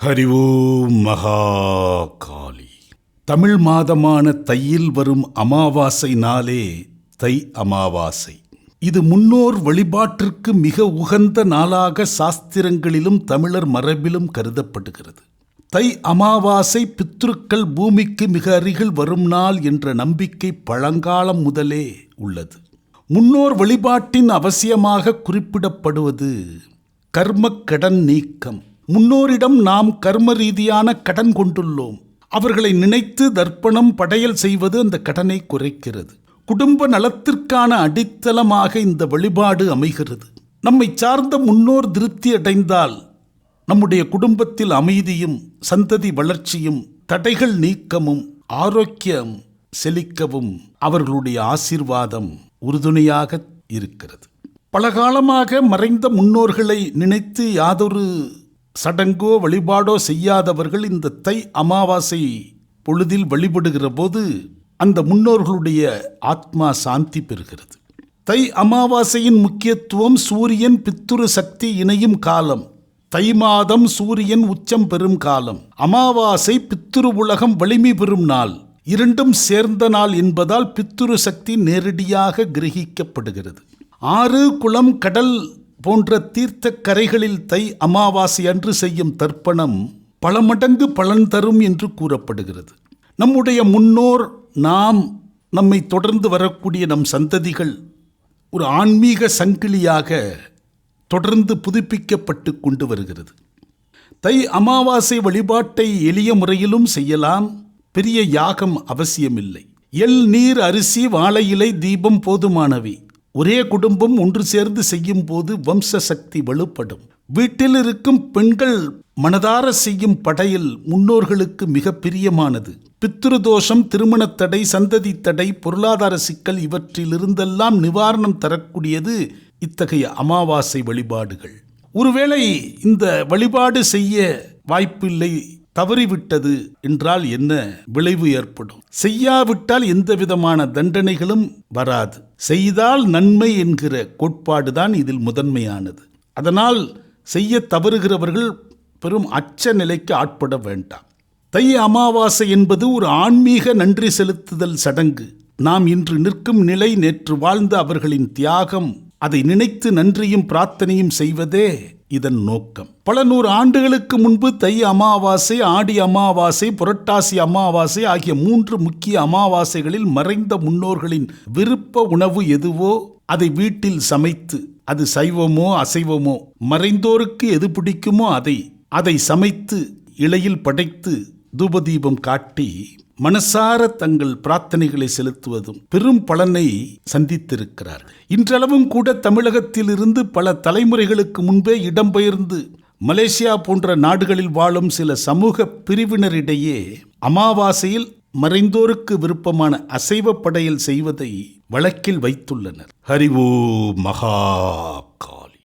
ஹரி ஓம் மகாகாளி. தமிழ் மாதமான தையில் வரும் அமாவாசை நாளே தை அமாவாசை. இது முன்னோர் வழிபாட்டிற்கு மிக உகந்த நாளாக சாஸ்திரங்களிலும் தமிழர் மரபிலும் கருதப்படுகிறது. தை அமாவாசை பித்ருக்கள் பூமிக்கு மிக அருகில் வரும் நாள் என்ற நம்பிக்கை பழங்காலம் முதலே உள்ளது. முன்னோர் வழிபாட்டின் அவசியமாக குறிப்பிடப்படுவது கர்ம கடன் நீக்கம். முன்னோரிடம் நாம் கர்ம ரீதியான கடன் கொண்டுள்ளோம். அவர்களை நினைத்து தர்ப்பணம் படையல் செய்வது அந்த கடனை குறைக்கிறது. குடும்ப நலத்திற்கான அடித்தளமாக இந்த வழிபாடு அமைகிறது. நம்மை சார்ந்த முன்னோர் திருப்தி அடைந்தால் நம்முடைய குடும்பத்தில் அமைதியும் சந்ததி வளர்ச்சியும் தடைகள் நீக்கமும் ஆரோக்கியம் செழிக்கவும் அவர்களுடைய ஆசீர்வாதம் உறுதுணையாக இருக்கிறது. பலகாலமாக மறைந்த முன்னோர்களை நினைத்து யாதொரு சடங்கோ வழிபாடோ செய்யாதவர்கள் இந்த தை அமாவாசை பொழுதில் வழிபடுகிற போது அந்த முன்னோர்களுடைய ஆத்மா சாந்தி பெறுகிறது. தை அமாவாசையின் முக்கியத்துவம் சூரியன் பித்துரு சக்தி இணையும் காலம். தை மாதம் சூரியன் உச்சம் பெறும் காலம். அமாவாசை பித்துரு உலகம் வலிமை பெறும் நாள். இரண்டும் சேர்ந்த நாள் என்பதால் பித்துரு சக்தி நேரடியாக கிரகிக்கப்படுகிறது. ஆறு, குளம், கடல் போன்ற தீர்த்த கரைகளில் தை அமாவாசை அன்று செய்யும் தர்ப்பணம் பல மடங்கு பலன் தரும் என்று கூறப்படுகிறது. நம்முடைய முன்னோர், நாம், நம்மை தொடர்ந்து வரக்கூடிய நம் சந்ததிகள் ஒரு ஆன்மீக சங்கிலியாக தொடர்ந்து புதுப்பிக்கப்பட்டு கொண்டு வருகிறது. தை அமாவாசை வழிபாட்டை எளிய முறையிலும் செய்யலாம். பெரிய யாகம் அவசியமில்லை. எள், நீர், அரிசி, வாழை இலை, தீபம் போதுமானவை. ஒரே குடும்பம் ஒன்று சேர்ந்து செய்யும் போது வம்ச சக்தி வலுப்படும். வீட்டில் இருக்கும் பெண்கள் மனதார செய்யும் படையல் முன்னோர்களுக்கு மிக பிரியமானது. பித்ருதோஷம், திருமணத்தடை, சந்ததி தடை, பொருளாதார சிக்கல் இவற்றிலிருந்தெல்லாம் நிவாரணம் தரக்கூடியது இத்தகைய அமாவாசை வழிபாடுகள். ஒருவேளை இந்த வழிபாடு செய்ய வாய்ப்பில்லை, தவறிவிட்டது என்றால் என்ன விளைவு ஏற்படும்? செய்யாவிட்டால் எந்த விதமான தண்டனைகளும் வராது. செய்தால் நன்மை என்கிற கோட்பாடுதான் இதில் முதன்மையானது. அதனால் செய்ய தவறுகிறவர்கள் பெரும் அச்ச நிலைக்கு ஆட்பட வேண்டாம். தை அமாவாசை என்பது ஒரு ஆன்மீக நன்றி செலுத்துதல் சடங்கு. நாம் இன்று நிற்கும் நிலை நேற்று வாழ்ந்த அவர்களின் தியாகம், அதை நினைத்து நன்றியும் பிரார்த்தனையும் செய்வதே இதன் நோக்கம். பல நூறு ஆண்டுகளுக்கு முன்பு தை அமாவாசை, ஆடி அமாவாசை, புரட்டாசி அமாவாசை ஆகிய 3 முக்கிய அமாவாசைகளில் மறைந்த முன்னோர்களின் விருப்ப உணவு எதுவோ அதை வீட்டில் சமைத்து, அது சைவமோ அசைவமோ, மறைந்தோருக்கு எது பிடிக்குமோ அதை சமைத்து இலையில் படைத்து தூபதீபம் காட்டி மனசார தங்கள் பிரார்த்தனைகளை செலுத்துவதும் பெரும் பலனை சந்தித்திருக்கிறார்கள். இன்றளவும் கூட தமிழகத்தில் இருந்து பல தலைமுறைகளுக்கு முன்பே இடம்பெயர்ந்து மலேசியா போன்ற நாடுகளில் வாழும் சில சமூக பிரிவினரிடையே அமாவாசையில் மறைந்தோருக்கு விருப்பமான அசைவ படையல் செய்வதை வழக்கில் வைத்துள்ளனர். ஹரி ஓம் மகாகாளி.